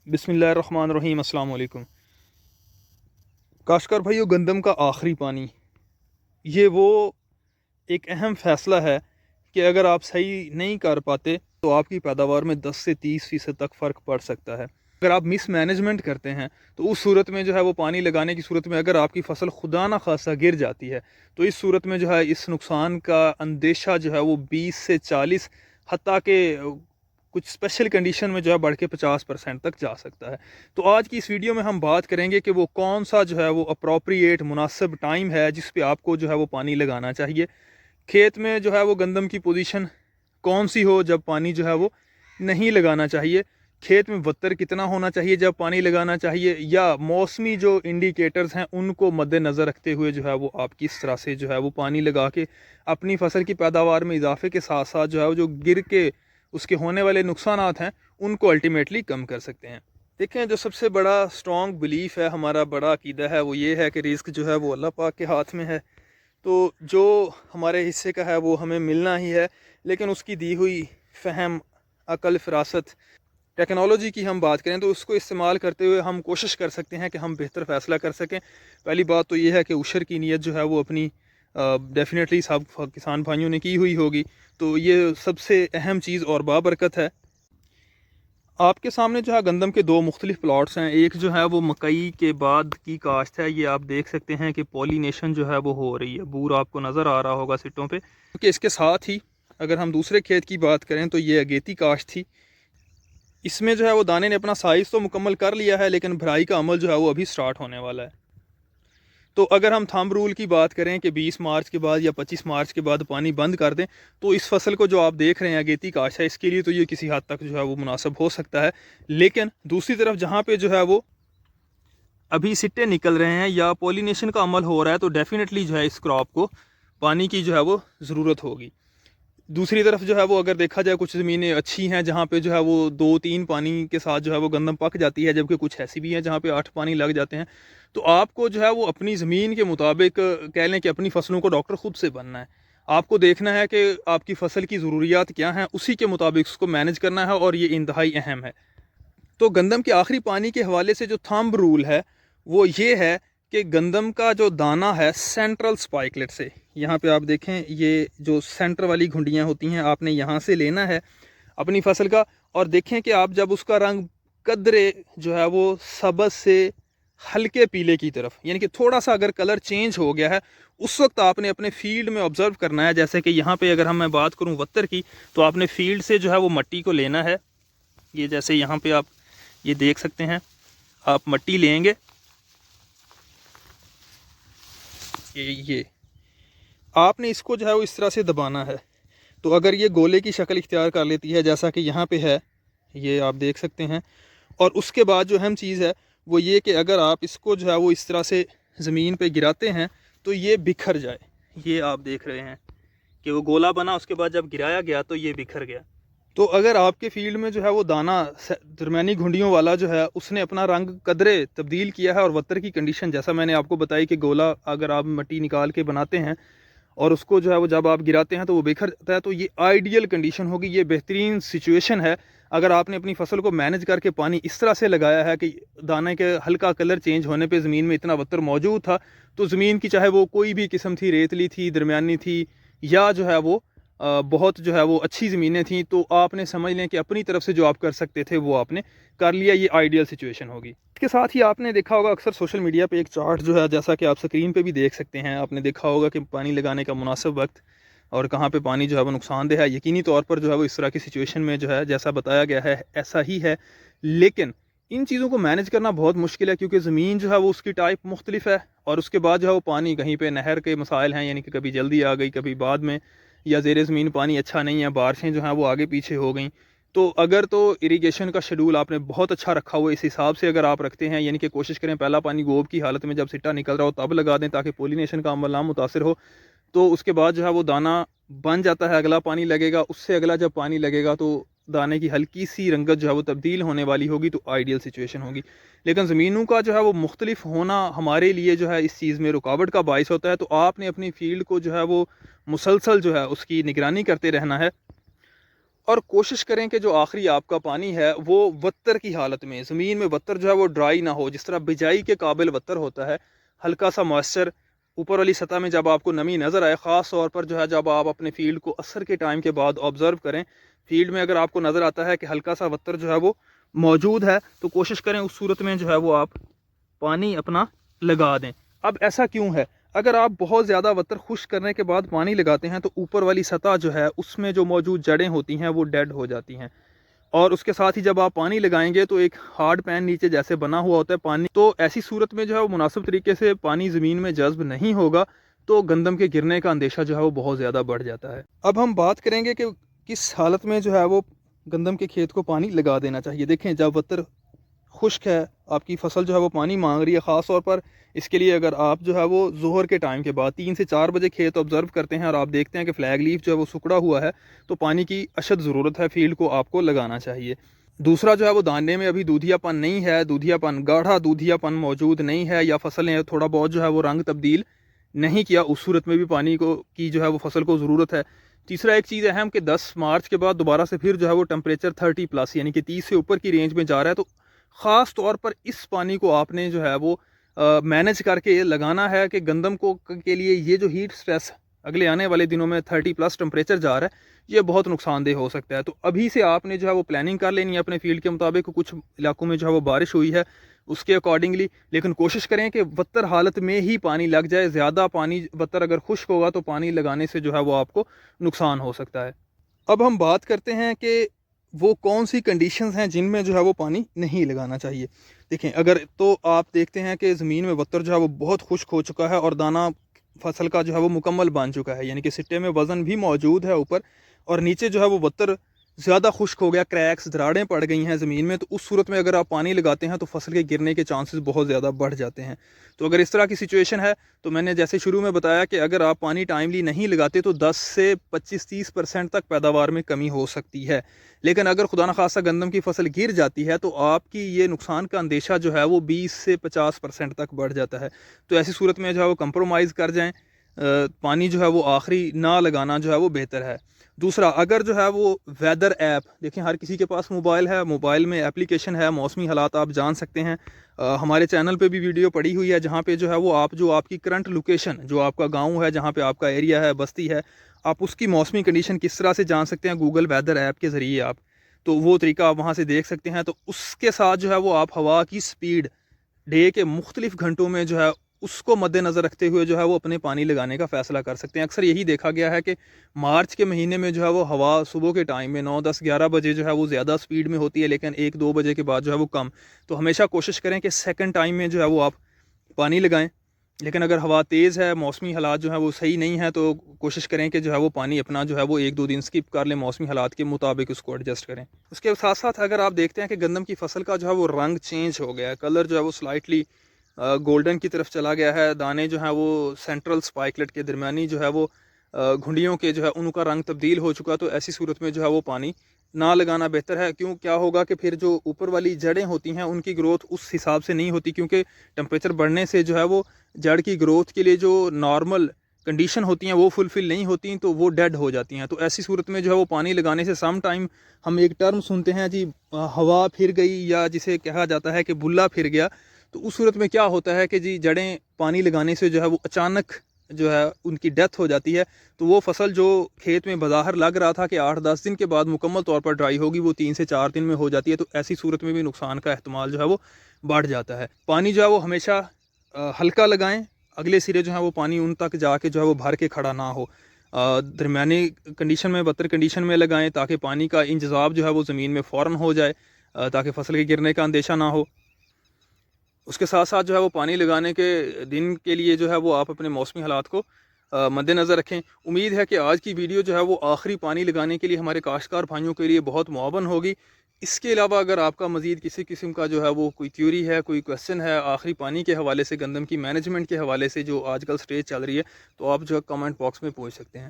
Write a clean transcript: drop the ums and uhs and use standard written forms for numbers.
बिस्मिल्लाहिर्रहमानिर्रहीम। अस्सलाम वालेकुम। काश्तकार भाइयों, गंदम का आखिरी पानी, ये वो एक अहम फ़ैसला है कि अगर आप सही नहीं कर पाते तो आपकी पैदावार में 10 से 30% तक फ़र्क पड़ सकता है। अगर आप मिस मैनेजमेंट करते हैं तो उस सूरत में जो है वो पानी लगाने की सूरत में अगर आपकी फ़सल खुदा ना खासा गिर जाती है तो इस सूरत में जो है इस नुकसान का अंदेशा जो है वो 20 से 40, हत्ता के कुछ स्पेशल कंडीशन में जो है बढ़ के 50% तक जा सकता है। तो आज की इस वीडियो में हम बात करेंगे कि वो कौन सा जो है वो अप्रोप्रिएट मुनासिब टाइम है जिस पे आपको जो है वो पानी लगाना चाहिए। खेत में जो है वो गंदम की पोजीशन कौन सी हो जब पानी जो है वो नहीं लगाना चाहिए। खेत में वत्तर कितना होना चाहिए जब पानी लगाना चाहिए, या मौसमी जो इंडिकेटर्स हैं उनको मद्देनज़र रखते हुए जो है वो आप किस तरह से जो है वो पानी लगा के अपनी फसल की पैदावार में इजाफे के साथ साथ जो है वो जो गिर के उसके होने वाले नुकसानात हैं उनको अल्टीमेटली कम कर सकते हैं। देखें, जो सबसे बड़ा स्ट्रॉन्ग बिलीफ है, हमारा बड़ा अकीदा है, वो ये है कि रिस्क जो है वो अल्लाह पाक के हाथ में है। तो जो हमारे हिस्से का है वो हमें मिलना ही है, लेकिन उसकी दी हुई फ़हम, अकल, फ़रासत, टेक्नोलॉजी की हम बात करें तो उसको इस्तेमाल करते हुए हम कोशिश कर सकते हैं कि हम बेहतर फ़ैसला कर सकें। पहली बात तो ये है कि उशर की नीयत जो है वो अपनी डेफिनेटली सब किसान भाइयों ने की हुई होगी, तो ये सबसे अहम चीज़ और बाबरकत है। आपके सामने जो है गंदम के दो मुख्तलिफ प्लॉट्स हैं। एक जो है वो मकई के बाद की काश्त है, ये आप देख सकते हैं कि पॉलिनेशन जो है वो हो रही है, बूर आपको नज़र आ रहा होगा सिट्टों पे। क्योंकि इसके साथ ही अगर हम दूसरे खेत की बात करें तो ये अगेती काश्त थी। इसमें जो है वो दाने ने अपना साइज़ तो मुकम्मल कर लिया है, लेकिन भराई का अमल जो है वो अभी स्टार्ट होने वाला है। तो अगर हम थंब रूल की बात करें कि 20 मार्च के बाद या 25 मार्च के बाद पानी बंद कर दें, तो इस फसल को जो आप देख रहे हैं अगेती काश है, इसके लिए तो ये किसी हद तक जो है वो मुनासिब हो सकता है। लेकिन दूसरी तरफ जहाँ पे जो है वो अभी सिट्टे निकल रहे हैं या पॉलिनेशन का अमल हो रहा है, तो डेफिनेटली जो है इस क्रॉप को पानी की जो है वो ज़रूरत होगी। दूसरी तरफ जो है वो अगर देखा जाए, कुछ ज़मीनें अच्छी हैं जहाँ पे जो है वो 2-3 पानी के साथ जो है वो गंदम पक जाती है, जबकि कुछ ऐसी भी हैं जहाँ पे 8 पानी लग जाते हैं। तो आपको जो है वो अपनी ज़मीन के मुताबिक कह लें कि अपनी फसलों को डॉक्टर खुद से बनना है। आपको देखना है कि आपकी फसल की ज़रूरियात क्या हैं, उसी के मुताबिक उसको मैनेज करना है, और ये इंतहाई अहम है। तो गंदम के आखिरी पानी के हवाले से जो थंब रूल है वो ये है कि गंदम का जो दाना है सेंट्रल स्पाइकलेट से, यहाँ पे आप देखें ये जो सेंटर वाली घुंडियाँ होती हैं, आपने यहाँ से लेना है अपनी फसल का। और देखें कि आप जब उसका रंग कदरे जो है वो सबज से हल्के पीले की तरफ, यानी कि थोड़ा सा अगर कलर चेंज हो गया है, उस वक्त आपने अपने फील्ड में ऑब्जर्व करना है। जैसे कि यहाँ पे अगर मैं बात करूँ वत्तर की, तो आपने फील्ड से जो है वो मट्टी को लेना है। ये जैसे यहाँ पे आप ये देख सकते हैं, आप मट्टी लेंगे, ये आपने इसको जो है वो इस तरह से दबाना है। तो अगर ये गोले की शक्ल इख्तियार कर लेती है जैसा कि यहाँ पे है, ये आप देख सकते हैं। और उसके बाद जो अहम चीज़ है वो ये कि अगर आप इसको जो है वो इस तरह से ज़मीन पे गिराते हैं तो ये बिखर जाए। ये आप देख रहे हैं कि वो गोला बना, उसके बाद जब गिराया गया तो ये बिखर गया। तो अगर आपके फील्ड में जो है वो दाना दरमियानी घुंडियों वाला जो है उसने अपना रंग कदरे तब्दील किया है, और वत्तर की कंडीशन जैसा मैंने आपको बताई कि गोला अगर आप मिट्टी निकाल के बनाते हैं और उसको जो है वो जब आप गिराते हैं तो वो बिखर जाता है, तो ये आइडियल कंडीशन होगी, ये बेहतरीन सिचुएशन है। अगर आपने अपनी फसल को मैनेज करके पानी इस तरह से लगाया है कि दाने के हल्का कलर चेंज होने पे ज़मीन में इतना वत्तर मौजूद था, तो ज़मीन की चाहे वो कोई भी किस्म थी, रेतली थी, दरमियानी थी, या जो है वो बहुत जो है वो अच्छी ज़मीनें थी, तो आपने समझ लें कि अपनी तरफ से जो आप कर सकते थे वो आपने कर लिया। ये आइडियल सिचुएशन होगी। इसके साथ ही आपने देखा होगा अक्सर सोशल मीडिया पे एक चार्ट जो है, जैसा कि आप स्क्रीन पे भी देख सकते हैं, आपने देखा होगा कि पानी लगाने का मुनासिब वक्त और कहाँ पे पानी जो है वो नुकसानदेह है। यकीनी तौर पर जो है वो इस तरह की सिचुएशन में जो है जैसा बताया गया है ऐसा ही है। लेकिन इन चीज़ों को मैनेज करना बहुत मुश्किल है, क्योंकि ज़मीन जो है वो उसकी टाइप मुख्तलिफ है, और उसके बाद जो है वो पानी कहीं पे नहर के मसाइल हैं, यानी कि कभी जल्दी आ गई, कभी बाद में, या ज़ेर ज़मीन पानी अच्छा नहीं है, बारिशें जो हैं वो आगे पीछे हो गई। तो अगर तो इरिगेशन का शेड्यूल आपने बहुत अच्छा रखा हुआ, इस हिसाब से अगर आप रखते हैं, यानी कि कोशिश करें पहला पानी गोब की हालत में जब सिट्टा निकल रहा हो तब लगा दें, ताकि पोलिनेशन का अमल ना मुतासिर हो। तो उसके बाद जो है वो दाना बन जाता है, अगला पानी लगेगा, उससे अगला जब पानी लगेगा तो दाने की हल्की सी रंगत जो है वो तब्दील होने वाली होगी, तो आइडियल सिचुएशन होगी। लेकिन ज़मीनों का जो है वो मुख्तलिफ होना हमारे लिए जो है इस चीज़ में रुकावट का बाइस होता है। तो आपने अपनी फील्ड को जो है वो मुसलसल जो है उसकी निगरानी करते रहना है। اور کوشش کریں کہ جو آخری آپ کا پانی ہے وہ وتر کی حالت میں، زمین میں وتر جو ہے وہ ڈرائی نہ ہو، جس طرح بجائی کے قابل وتر ہوتا ہے، ہلکا سا موئسچر اوپر والی سطح میں جب آپ کو نمی نظر آئے، خاص طور پر جو ہے جب آپ اپنے فیلڈ کو عصر کے ٹائم کے بعد آبزرو کریں، فیلڈ میں اگر آپ کو نظر آتا ہے کہ ہلکا سا وتر جو ہے وہ موجود ہے، تو کوشش کریں اس صورت میں جو ہے وہ آپ پانی اپنا لگا دیں۔ اب ایسا کیوں ہے؟ اگر آپ بہت زیادہ وتر خشک کرنے کے بعد پانی لگاتے ہیں تو اوپر والی سطح جو ہے اس میں جو موجود جڑیں ہوتی ہیں وہ ڈیڈ ہو جاتی ہیں، اور اس کے ساتھ ہی جب آپ پانی لگائیں گے تو ایک ہارڈ پین نیچے جیسے بنا ہوا ہوتا ہے پانی، تو ایسی صورت میں جو ہے وہ مناسب طریقے سے پانی زمین میں جذب نہیں ہوگا، تو گندم کے گرنے کا اندیشہ جو ہے وہ بہت زیادہ بڑھ جاتا ہے۔ اب ہم بات کریں گے کہ کس حالت میں جو ہے وہ گندم کے کھیت کو پانی لگا دینا چاہیے۔ دیکھیں، جب وتر خشک ہے، آپ کی فصل جو ہے وہ پانی مانگ رہی ہے، خاص طور پر اس کے لیے اگر آپ جو ہے وہ ظہر کے ٹائم کے بعد 3 سے 4 بجے کھیت آبزرو کرتے ہیں اور آپ دیکھتے ہیں کہ فلیگ لیف جو ہے وہ سکڑا ہوا ہے، تو پانی کی اشد ضرورت ہے، فیلڈ کو آپ کو لگانا چاہیے۔ دوسرا جو ہے وہ دانے میں ابھی دودھیا پن نہیں ہے، دودھیا پن گاڑھا دودھیا پن موجود نہیں ہے، یا فصل نے تھوڑا بہت جو ہے وہ رنگ تبدیل نہیں کیا، اس صورت میں بھی پانی کی جو ہے وہ فصل کو ضرورت ہے۔ تیسرا ایک چیز اہم کہ 10 مارچ کے بعد دوبارہ سے پھر جو ہے وہ ٹمپریچر 30+ یعنی کہ 30 سے اوپر کی رینج میں جا رہا ہے، تو خاص طور پر اس پانی کو آپ نے جو ہے وہ مینج کر کے لگانا ہے کہ گندم کو کے لیے یہ جو ہیٹ سٹریس اگلے آنے والے دنوں میں 30+ ٹمپریچر جا رہا ہے، یہ بہت نقصان دہ ہو سکتا ہے۔ تو ابھی سے آپ نے جو ہے وہ پلاننگ کر لینی ہے اپنے فیلڈ کے مطابق، کچھ علاقوں میں جو ہے وہ بارش ہوئی ہے اس کے اکارڈنگلی، لیکن کوشش کریں کہ وتر حالت میں ہی پانی لگ جائے۔ زیادہ پانی وتر اگر خشک ہوگا تو پانی لگانے سے جو ہے وہ آپ کو نقصان ہو سکتا ہے۔ اب ہم بات کرتے ہیں کہ وہ کون سی کنڈیشنز ہیں جن میں جو ہے وہ پانی نہیں لگانا چاہیے۔ دیکھیں، اگر تو آپ دیکھتے ہیں کہ زمین میں وتر جو ہے وہ بہت خشک ہو چکا ہے اور دانہ فصل کا جو ہے وہ مکمل بن چکا ہے، یعنی کہ سٹے میں وزن بھی موجود ہے اوپر، اور نیچے جو ہے وہ وتر زیادہ خشک ہو گیا، کریکس دراڑیں پڑ گئی ہیں زمین میں، تو اس صورت میں اگر آپ پانی لگاتے ہیں تو فصل کے گرنے کے چانسز بہت زیادہ بڑھ جاتے ہیں۔ تو اگر اس طرح کی سچویشن ہے تو میں نے جیسے شروع میں بتایا کہ اگر آپ پانی ٹائملی نہیں لگاتے تو 10 سے 25-30% تک پیداوار میں کمی ہو سکتی ہے، لیکن اگر خدا نخواستہ گندم کی فصل گر جاتی ہے تو آپ کی یہ نقصان کا اندیشہ جو ہے وہ 20 سے 50% تک بڑھ جاتا ہے۔ تو ایسی صورت میں جو ہے وہ کمپرومائز کر جائیں، پانی جو ہے وہ آخری نہ لگانا جو ہے وہ بہتر ہے۔ دوسرا، اگر جو ہے وہ ویدر ایپ، دیکھیں ہر کسی کے پاس موبائل ہے، موبائل میں اپلیکیشن ہے، موسمی حالات آپ جان سکتے ہیں۔ ہمارے چینل پہ بھی ویڈیو پڑی ہوئی ہے جہاں پہ جو ہے وہ آپ کی کرنٹ لوکیشن، جو آپ کا گاؤں ہے، جہاں پہ آپ کا ایریا ہے، بستی ہے، آپ اس کی موسمی کنڈیشن کس طرح سے جان سکتے ہیں گوگل ویدر ایپ کے ذریعے آپ، تو وہ طریقہ آپ وہاں سے دیکھ سکتے ہیں۔ تو اس کے ساتھ جو ہے وہ آپ ہوا کی سپیڈ ڈے کے مختلف گھنٹوں میں جو ہے اس کو مد نظر رکھتے ہوئے جو ہے وہ اپنے پانی لگانے کا فیصلہ کر سکتے ہیں۔ اکثر یہی دیکھا گیا ہے کہ مارچ کے مہینے میں جو ہے وہ ہوا صبح کے ٹائم میں 9, 10, 11 بجے جو ہے وہ زیادہ سپیڈ میں ہوتی ہے، لیکن 1, 2 بجے کے بعد جو ہے وہ کم۔ تو ہمیشہ کوشش کریں کہ سیکنڈ ٹائم میں جو ہے وہ آپ پانی لگائیں، لیکن اگر ہوا تیز ہے، موسمی حالات جو ہے وہ صحیح نہیں ہے، تو کوشش کریں کہ جو ہے وہ پانی اپنا جو ہے وہ 1-2 دن سکپ کر لیں، موسمی حالات کے مطابق اس کو ایڈجسٹ کریں۔ اس کے ساتھ ساتھ اگر آپ دیکھتے ہیں کہ گندم کی فصل کا جو ہے وہ رنگ چینج ہو گیا ہے، کلر جو ہے وہ سلائٹلی گولڈن کی طرف چلا گیا ہے، دانے جو ہیں وہ سینٹرل سپائکلٹ کے درمیانی جو ہے وہ گھنڈیوں کے جو ہے ان کا رنگ تبدیل ہو چکا، تو ایسی صورت میں جو ہے وہ پانی نہ لگانا بہتر ہے۔ کیوں کیا ہوگا کہ پھر جو اوپر والی جڑیں ہوتی ہیں ان کی گروتھ اس حساب سے نہیں ہوتی، کیونکہ ٹمپریچر بڑھنے سے جو ہے وہ جڑ کی گروتھ کے لیے جو نارمل کنڈیشن ہوتی ہیں وہ فلفل نہیں ہوتی، تو وہ ڈیڈ ہو جاتی ہیں۔ تو ایسی صورت میں جو ہے وہ پانی لگانے سے سم ٹائم ہم ایک ٹرم سنتے ہیں جی ہوا پھر گئی، یا جسے کہا جاتا ہے کہ بلا پھر گیا، تو اس صورت میں کیا ہوتا ہے کہ جی جڑیں پانی لگانے سے جو ہے وہ اچانک جو ہے ان کی ڈیتھ ہو جاتی ہے، تو وہ فصل جو کھیت میں بظاہر لگ رہا تھا کہ 8-10 دن کے بعد مکمل طور پر ڈرائی ہوگی، وہ 3 سے 4 دن میں ہو جاتی ہے، تو ایسی صورت میں بھی نقصان کا احتمال جو ہے وہ بڑھ جاتا ہے۔ پانی جو ہے وہ ہمیشہ ہلکا لگائیں، اگلے سرے جو ہے وہ پانی ان تک جا کے جو ہے وہ بھر کے کھڑا نہ ہو، درمیانی کنڈیشن میں، بدتر کنڈیشن میں لگائیں تاکہ پانی کا انجذاب جو ہے وہ زمین میں فوراً ہو جائے، تاکہ فصل کے گرنے کا اندیشہ نہ ہو۔ اس کے ساتھ ساتھ جو ہے وہ پانی لگانے کے دن کے لیے جو ہے وہ آپ اپنے موسمی حالات کو مد نظر رکھیں۔ امید ہے کہ آج کی ویڈیو جو ہے وہ آخری پانی لگانے کے لیے ہمارے کاشتکار بھائیوں کے لیے بہت معاون ہوگی۔ اس کے علاوہ اگر آپ کا مزید کسی قسم کا جو ہے وہ کوئی تھیوری ہے، کوئی کویسچن ہے آخری پانی کے حوالے سے، گندم کی مینجمنٹ کے حوالے سے جو آج کل سٹیج چل رہی ہے، تو آپ جو ہے کمنٹ باکس میں پوچھ سکتے ہیں۔